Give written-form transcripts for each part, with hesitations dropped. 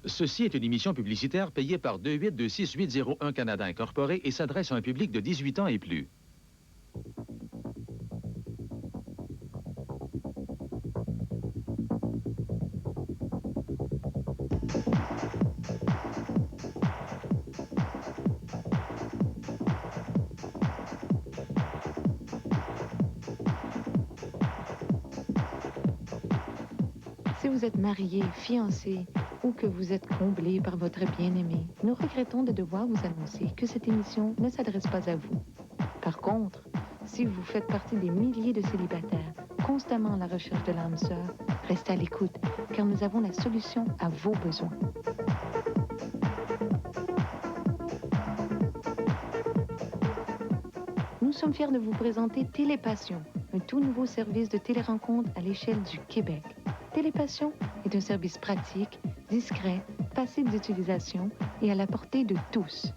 Ceci est une émission publicitaire payée par 2826-801 Canada Incorporé et s'adresse à un public de 18 ans et plus. Si vous êtes marié, fiancé ou que vous êtes comblé par votre bien-aimé, nous regrettons de devoir vous annoncer que cette émission ne s'adresse pas à vous. Par contre, si vous faites partie des milliers de célibataires constamment à la recherche de l'âme sœur, restez à l'écoute car nous avons la solution à vos besoins. Nous sommes fiers de vous présenter Télépassion, un tout nouveau service de télérencontre à l'échelle du Québec. Télépassion est un service pratique, discret, facile d'utilisation et à la portée de tous.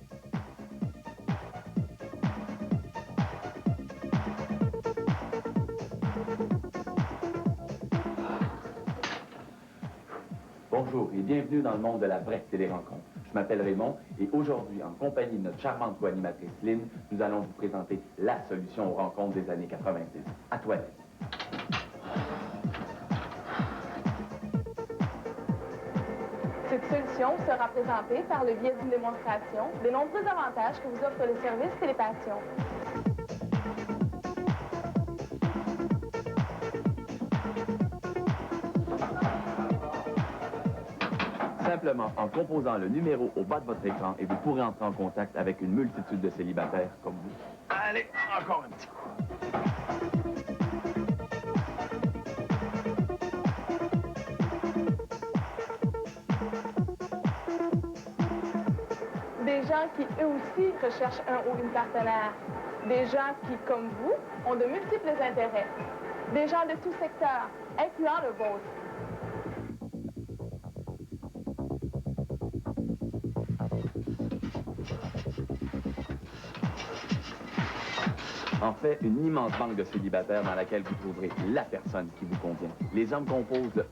Bonjour et bienvenue dans le monde de la vraie télérencontre. Je m'appelle Raymond et aujourd'hui, en compagnie de notre charmante co-animatrice Lynn, nous allons vous présenter la solution aux rencontres des années 90. À toi, Lynn. Cette solution sera présentée par le biais d'une démonstration des nombreux avantages que vous offre le service Télépassion. Simplement en composant le numéro au bas de votre écran et vous pourrez entrer en contact avec une multitude de célibataires comme vous. Allez, encore un petit coup. Des gens qui, eux aussi, recherchent un ou une partenaire. Des gens qui, comme vous, ont de multiples intérêts. Des gens de tous secteurs, incluant le vôtre. En fait, une immense banque de célibataires dans laquelle vous trouverez la personne qui vous convient. Les hommes composent de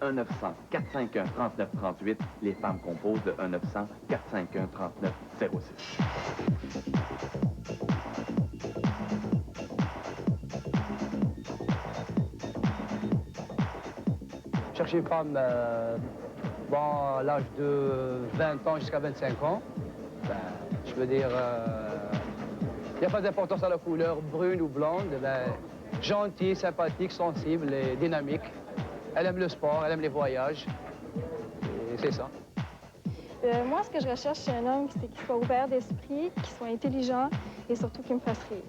1-900-451-3938. Les femmes composent de 1-900-451-3906. Chercher une femme à l'âge de 20 ans jusqu'à 25 ans. Je veux dire, il n'y a pas d'importance à la couleur, brune ou blonde. Gentille, sympathique, sensible et dynamique. Elle aime le sport, elle aime les voyages. Et c'est ça. Moi, ce que je recherche chez un homme, c'est qu'il soit ouvert d'esprit, qu'il soit intelligent et surtout qu'il me fasse rire.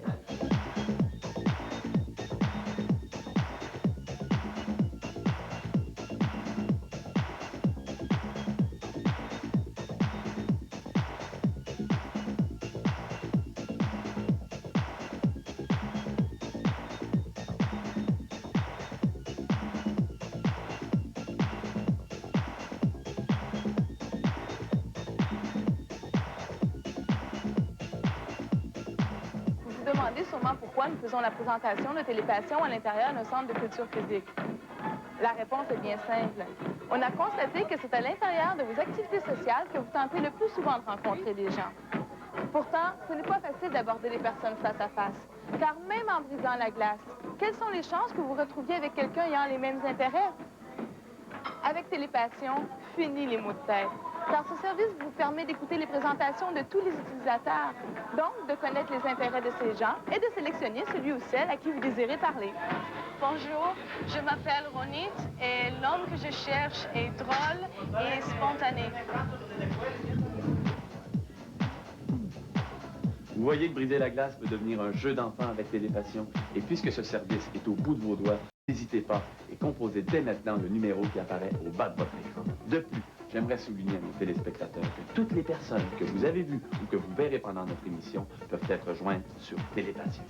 Vous vous demandez sûrement pourquoi nous faisons la présentation de Télépassion à l'intérieur d'un centre de culture physique. La réponse est bien simple. On a constaté que c'est à l'intérieur de vos activités sociales que vous tentez le plus souvent de rencontrer des gens. Pourtant, ce n'est pas facile d'aborder les personnes face à face, car même en brisant la glace, quelles sont les chances que vous retrouviez avec quelqu'un ayant les mêmes intérêts? Avec Télépassion, fini les maux de tête, car ce service vous permet d'écouter les présentations de tous les utilisateurs, donc de connaître les intérêts de ces gens et de sélectionner celui ou celle à qui vous désirez parler. Bonjour, je m'appelle Ronit et l'homme que je cherche est drôle et spontané. Vous voyez que briser la glace peut devenir un jeu d'enfant avec Télépassion. Et puisque ce service est au bout de vos doigts, n'hésitez pas et composez dès maintenant le numéro qui apparaît au bas de votre écran. De plus, j'aimerais souligner à nos téléspectateurs que toutes les personnes que vous avez vues ou que vous verrez pendant notre émission peuvent être jointes sur Télépassion.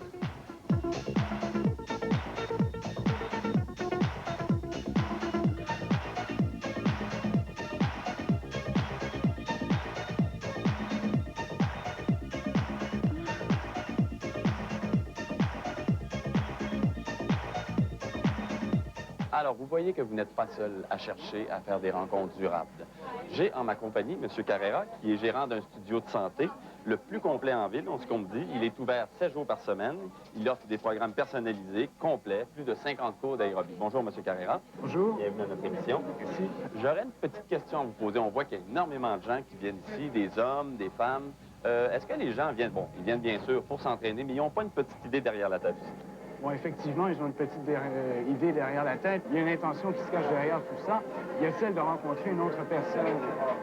Alors, vous voyez que vous n'êtes pas seul à chercher à faire des rencontres durables. J'ai en ma compagnie M. Carrera, qui est gérant d'un studio de santé, le plus complet en ville, ce qu'on me dit. Il est ouvert 7 jours par semaine. Il offre des programmes personnalisés, complets, plus de 50 cours d'aérobie. Bonjour, M. Carrera. Bonjour. Bienvenue à notre émission. Merci. J'aurais une petite question à vous poser. On voit qu'il y a énormément de gens qui viennent ici, des hommes, des femmes. Est-ce que les gens viennent, bon, ils viennent bien sûr pour s'entraîner, mais ils n'ont pas une petite idée derrière la tête ici? Bon, effectivement, ils ont une petite idée derrière la tête. Il y a une intention qui se cache derrière tout ça. Il y a celle de rencontrer une autre personne.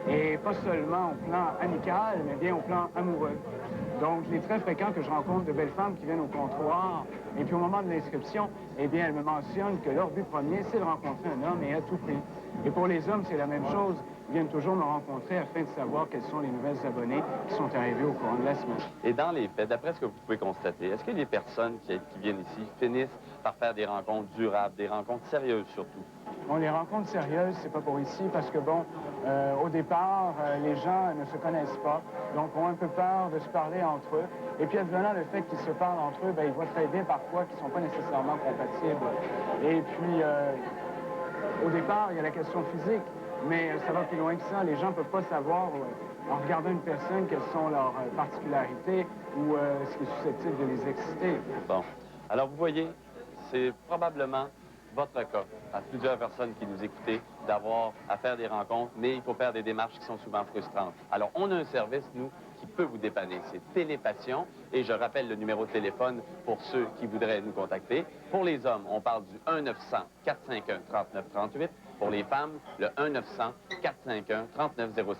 Et pas seulement au plan amical, mais bien au plan amoureux. Donc, il est très fréquent que je rencontre de belles femmes qui viennent au comptoir. Et puis, au moment de l'inscription, eh bien, elles me mentionnent que leur but premier, c'est de rencontrer un homme et à tout prix. Et pour les hommes, c'est la même chose. Ils viennent toujours me rencontrer afin de savoir quels sont les nouvelles abonnés qui sont arrivés au courant de la semaine. Et dans les faits, d'après ce que vous pouvez constater, est-ce que les personnes qui viennent ici finissent par faire des rencontres durables, des rencontres sérieuses surtout? Bon, les rencontres sérieuses, c'est pas pour ici parce que, bon, au départ, les gens ne se connaissent pas, donc ont un peu peur de se parler entre eux. Et puis, advenant le fait qu'ils se parlent entre eux, bien, ils voient très bien parfois qu'ils ne sont pas nécessairement compatibles. Et puis, au départ, il y a la question physique, mais ça va plus loin que ça. Les gens ne peuvent pas savoir, en regardant une personne, quelles sont leurs particularités ou ce qui est susceptible de les exciter. Bon. Alors, vous voyez, c'est probablement votre cas, à plusieurs personnes qui nous écoutez, d'avoir à faire des rencontres, mais il faut faire des démarches qui sont souvent frustrantes. Alors, on a un service, nous, qui peut vous dépanner. C'est Télépassion, et je rappelle le numéro de téléphone pour ceux qui voudraient nous contacter. Pour les hommes, on parle du 1-900-451-3938. Pour les femmes, le 1-900-451-3906.